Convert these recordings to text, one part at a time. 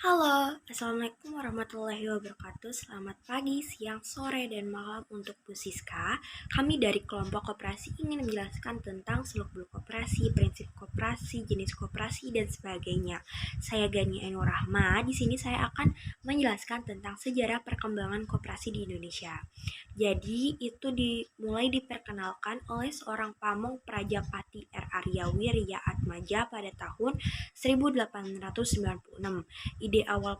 Halo, Assalamualaikum warahmatullahi wabarakatuh. Selamat pagi, siang, sore, dan malam untuk Bu Siska. Kami dari kelompok koperasi ingin menjelaskan tentang seluk-beluk koperasi, prinsip koperasi, jenis koperasi, dan sebagainya. Saya Gani Ainur Rahma. Di sini saya akan menjelaskan tentang sejarah perkembangan koperasi di Indonesia. Jadi itu dimulai diperkenalkan oleh seorang pamong Prajapati R. Arya Wirya Atmaja pada tahun 1896. Ide awal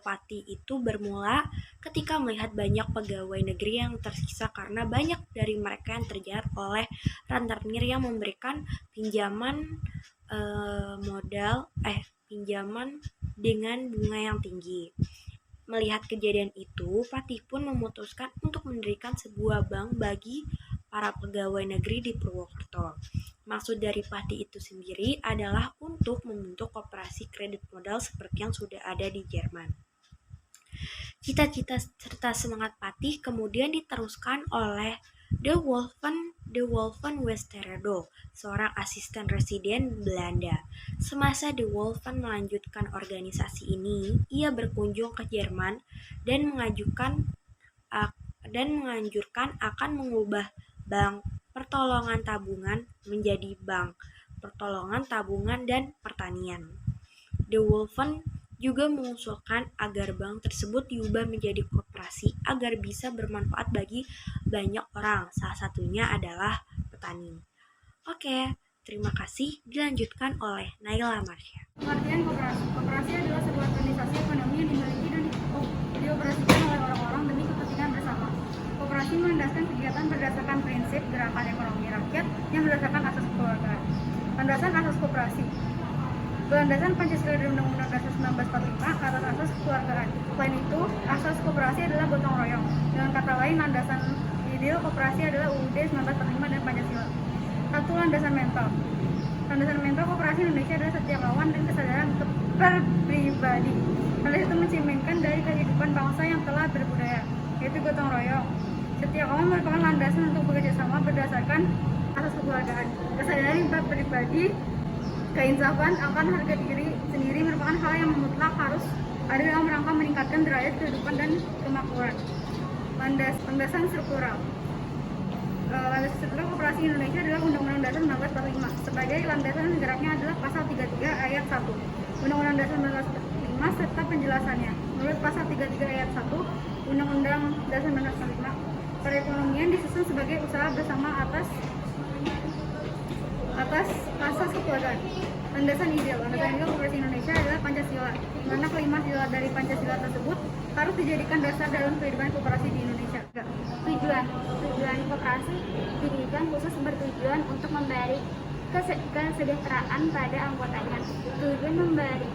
Pati itu bermula ketika melihat banyak pegawai negeri yang tersisa karena banyak dari mereka yang terjerat oleh rentenir yang memberikan pinjaman pinjaman dengan bunga yang tinggi. Melihat kejadian itu, Patih pun memutuskan untuk mendirikan sebuah bank bagi para pegawai negeri di Purwokerto. Maksud dari Patih itu sendiri adalah untuk membentuk koperasi kredit modal seperti yang sudah ada di Jerman. Cita-cita serta semangat Patih kemudian diteruskan oleh De Wolfen Westerdo, seorang asisten residen Belanda. Semasa De Wolfen melanjutkan organisasi ini, ia berkunjung ke Jerman dan menganjurkan akan mengubah Bank Pertolongan Tabungan menjadi Bank Pertolongan Tabungan dan Pertanian. De Wolfen juga mengusulkan agar bank tersebut diubah menjadi koperasi agar bisa bermanfaat bagi banyak orang, salah satunya adalah petani. Oke, terima kasih. Dilanjutkan oleh Naila Marsha. Pengertian koperasi. Koperasi adalah sebuah organisasi ekonomi yang dimiliki dan dioperasikan oleh orang-orang demi kepentingan bersama. Koperasi melandaskan kegiatan berdasarkan prinsip gerakan ekonomi rakyat yang berdasarkan asas kekeluargaan. Landasan asas koperasi. Landasan Pancasila dan Undang-Undang Dasar 1945 atas asas kekeluargaan. Selain itu, asas koperasi adalah gotong royong. Dengan kata lain, landasan ideal koperasi adalah UUD 1945 dan Pancasila. 1. Landasan mental. Landasan mental koperasi Indonesia adalah setiakawan dan kesadaran untuk berpribadi. Hal itu mencerminkan dari kehidupan bangsa yang telah berbudaya, yaitu gotong royong. Setiakawan merupakan landasan untuk bekerja sama berdasarkan asas kekeluargaan. Kesadaran berpribadi, keinsafan akan harga diri sendiri merupakan hal yang mutlak harus ada dalam rangka meningkatkan derajat kehidupan dan kemakmuran. Landasan struktural. Landasan struktural koperasi Indonesia adalah Undang-Undang Dasar 1945. Sebagai landasan geraknya adalah Pasal 33 Ayat 1 Undang-Undang Dasar 1945 serta penjelasannya. Menurut Pasal 33 Ayat 1 Undang-Undang Dasar 1945, perekonomian disusun sebagai usaha bersama atas asas kekeluargaan. Landasan ideal koperasi Indonesia adalah Pancasila, di mana kelima sila dari Pancasila tersebut harus dijadikan dasar dalam kehidupan koperasi di Indonesia. Tujuan koperasi didirikan khusus bertujuan untuk memberi kesejahteraan pada anggotanya. Tujuan memberi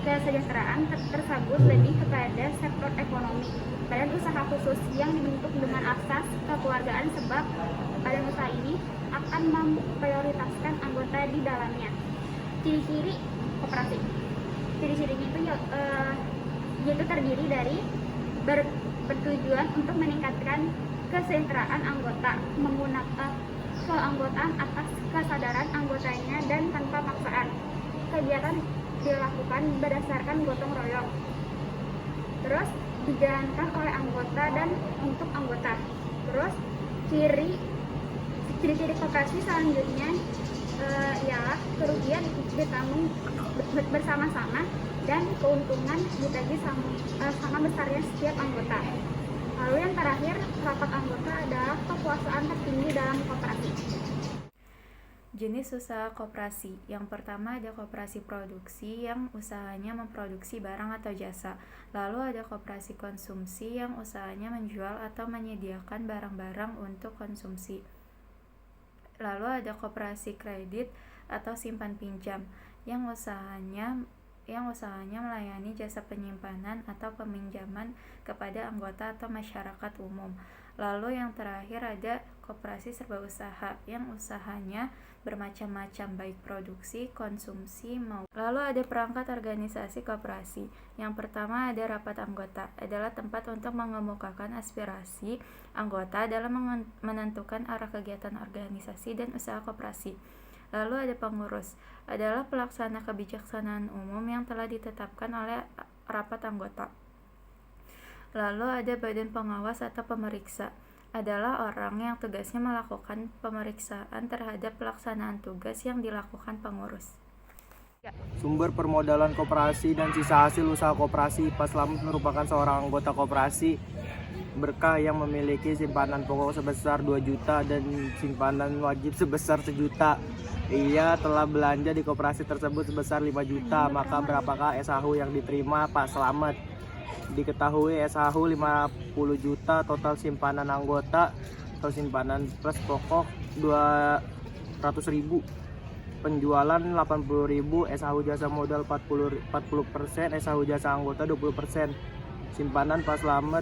kesejahteraan tersebut lebih kepada sektor ekonomi, badan usaha khusus yang dibentuk dengan asas kekeluargaan sebab badan usaha ini akan memprioritaskan anggota di dalamnya. Ciri-ciri koperasi. Ciri-cirinya itu yaitu terdiri dari bertujuan untuk meningkatkan kesejahteraan anggota, menggunakan keanggotaan atas kesadaran anggotanya dan tanpa paksaan. Kegiatan dilakukan berdasarkan gotong royong. Terus dijalankan oleh anggota dan untuk anggota. Terus ciri-ciri koperasi selanjutnya ialah kerugian ditanggung bersama-sama dan keuntungan dibagi sama besarnya setiap anggota. Lalu yang terakhir, rapat anggota adalah kekuasaan tertinggi dalam koperasi. Jenis usaha koperasi. Yang pertama ada koperasi produksi yang usahanya memproduksi barang atau jasa. Lalu ada koperasi konsumsi yang usahanya menjual atau menyediakan barang-barang untuk konsumsi. Lalu ada koperasi kredit atau simpan pinjam yang usahanya melayani jasa penyimpanan atau peminjaman kepada anggota atau masyarakat umum. Lalu yang terakhir ada koperasi serba usaha yang usahanya bermacam-macam baik produksi, konsumsi maupun. Lalu ada perangkat organisasi koperasi. Yang pertama ada rapat anggota, adalah tempat untuk mengemukakan aspirasi anggota dalam menentukan arah kegiatan organisasi dan usaha koperasi. Lalu ada pengurus, adalah pelaksana kebijaksanaan umum yang telah ditetapkan oleh rapat anggota. Lalu ada badan pengawas atau pemeriksa, adalah orang yang tugasnya melakukan pemeriksaan terhadap pelaksanaan tugas yang dilakukan pengurus. Sumber permodalan koperasi dan sisa hasil usaha koperasi. Pak Slamet merupakan seorang anggota koperasi berkah yang memiliki simpanan pokok sebesar 2 juta dan simpanan wajib sebesar 1 juta. Ia telah belanja di koperasi tersebut sebesar 5 juta. Maka berapakah SHU yang diterima Pak Slamet? Diketahui SHU 50 juta, total simpanan anggota atau simpanan plus pokok 200.000. Penjualan 80.000, SHU jasa modal 40%, SHU jasa anggota 20%. Simpanan Pak Slamet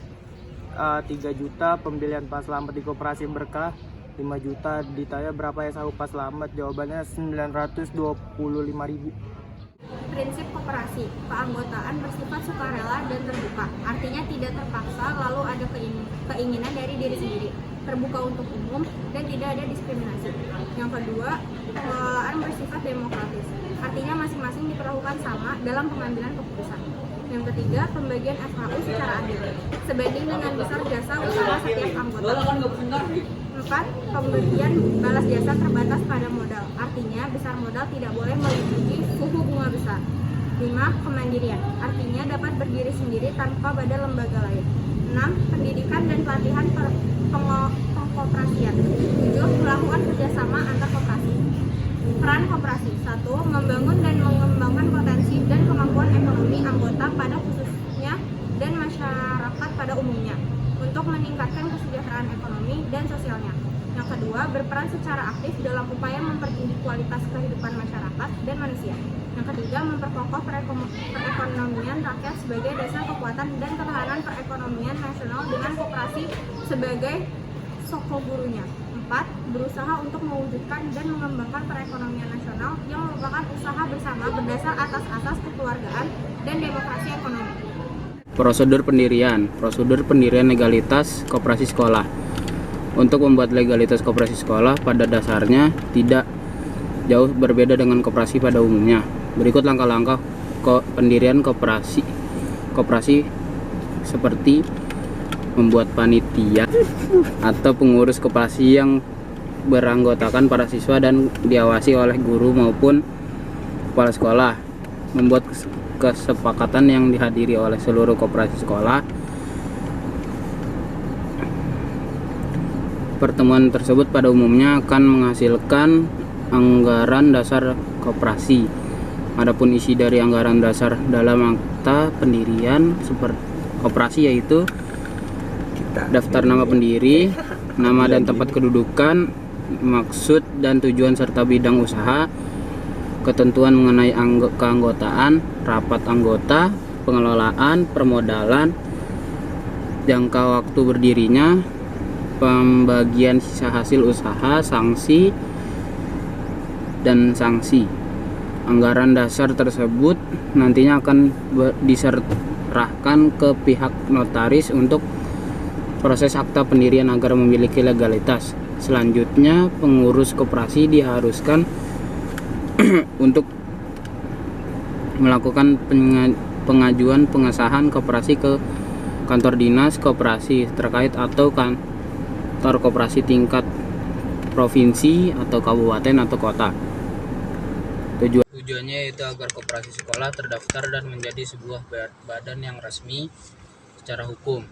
3 juta, pembelian Pak Slamet di koperasi berkah 5 juta. Ditanya berapa SHU Pak Slamet? Jawabannya 925.000. Prinsip koperasi, keanggotaan bersifat sukarela dan terbuka, artinya tidak terpaksa lalu ada keinginan dari diri sendiri, terbuka untuk umum, dan tidak ada diskriminasi. Yang kedua, pengelolaan bersifat demokratis, artinya masing-masing diperlakukan sama dalam pengambilan keputusan. Yang ketiga, pembagian SHU secara adil, sebanding dengan besar jasa usaha setiap anggota. 4. Pembagian balas jasa terbatas pada modal, artinya besar modal tidak boleh melebihi suku bunga besar. 5. Kemandirian, artinya dapat berdiri sendiri tanpa pada lembaga lain. 6. Pendidikan dan pelatihan pengkoperasian. 7. Melakukan kerjasama antar koperasi. Peran koperasi. 1. Membangun dan mengembangkan potensi dan kemampuan ekonomi anggota pada khususnya dan masyarakat pada umumnya untuk meningkatkan kesejahteraan ekonomi dan sosialnya. Yang kedua, berperan secara aktif dalam upaya mempertinggi kualitas kehidupan masyarakat dan manusia. Yang ketiga, memperkokoh perekonomian rakyat sebagai dasar kekuatan dan ketahanan perekonomian nasional dengan koperasi sebagai sokogurunya. 4. Berusaha untuk mewujudkan dan mengembangkan perekonomian nasional yang merupakan usaha bersama berdasar atas asas kekeluargaan dan demokrasi ekonomi. Prosedur pendirian legalitas koperasi sekolah. Untuk membuat legalitas koperasi sekolah pada dasarnya tidak jauh berbeda dengan koperasi pada umumnya. Berikut langkah-langkah pendirian koperasi seperti membuat panitia atau pengurus koperasi yang beranggotakan para siswa dan diawasi oleh guru maupun kepala sekolah, membuat kesepakatan yang dihadiri oleh seluruh koperasi sekolah. Pertemuan tersebut pada umumnya akan menghasilkan anggaran dasar koperasi. Adapun isi dari anggaran dasar dalam akta pendirian seperti koperasi yaitu daftar nama pendiri, nama dan tempat kedudukan, maksud dan tujuan serta bidang usaha, ketentuan mengenai keanggotaan, rapat anggota, pengelolaan, permodalan, jangka waktu berdirinya, pembagian sisa hasil usaha, sanksi, dan sanksi. Anggaran dasar tersebut nantinya akan diserahkan ke pihak notaris untuk proses akta pendirian agar memiliki legalitas. Selanjutnya, pengurus koperasi diharuskan untuk melakukan pengajuan pengesahan koperasi ke kantor dinas koperasi terkait atau kantor koperasi tingkat provinsi atau kabupaten atau kota. Tujuannya yaitu agar koperasi sekolah terdaftar dan menjadi sebuah badan yang resmi secara hukum.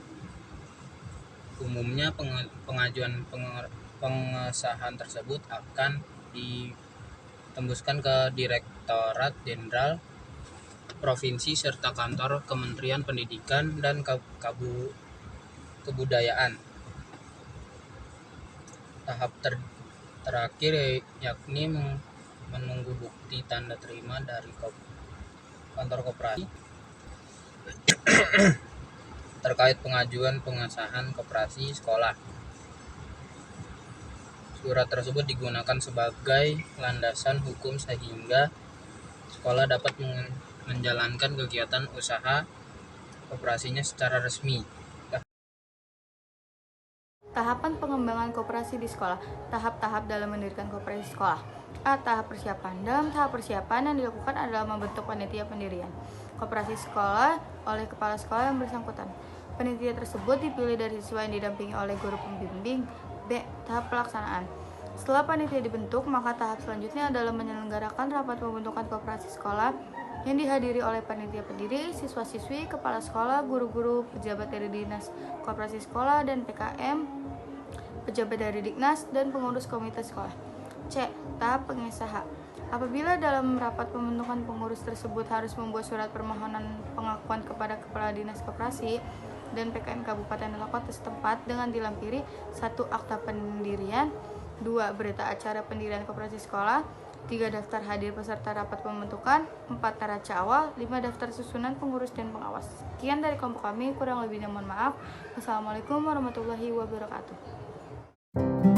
Umumnya pengajuan pengesahan tersebut akan ditembuskan ke Direktorat Jenderal Provinsi serta kantor Kementerian Pendidikan dan Kebudayaan. Tahap terakhir yakni menunggu bukti tanda terima dari kantor koperasi terkait pengajuan pengesahan koperasi sekolah. Surat tersebut digunakan sebagai landasan hukum sehingga sekolah dapat menjalankan kegiatan usaha koperasinya secara resmi. Tahapan pengembangan koperasi di sekolah. Tahap-tahap dalam mendirikan koperasi sekolah. A. Tahap persiapan. Dalam tahap persiapan yang dilakukan adalah membentuk panitia pendirian koperasi sekolah oleh kepala sekolah yang bersangkutan. Panitia tersebut dipilih dari siswa yang didampingi oleh guru pembimbing. B. Tahap pelaksanaan. Setelah panitia dibentuk, maka tahap selanjutnya adalah menyelenggarakan rapat pembentukan koperasi sekolah yang dihadiri oleh panitia pendiri, siswa-siswi, kepala sekolah, guru-guru, pejabat dari dinas koperasi sekolah dan PKM, pejabat dari Diknas, dan pengurus komite sekolah. C. Tahap pengesahan. Apabila dalam rapat pembentukan pengurus tersebut harus membuat surat permohonan pengakuan kepada kepala dinas koperasi dan PKM kabupaten atau kota setempat dengan dilampiri 1. Akta pendirian, 2. Berita acara pendirian koperasi sekolah, 3. Daftar hadir peserta rapat pembentukan, 4. Neraca awal, 5. Daftar susunan pengurus dan pengawas. Sekian dari kelompok kami, kurang lebihnya mohon maaf. Wassalamualaikum warahmatullahi wabarakatuh.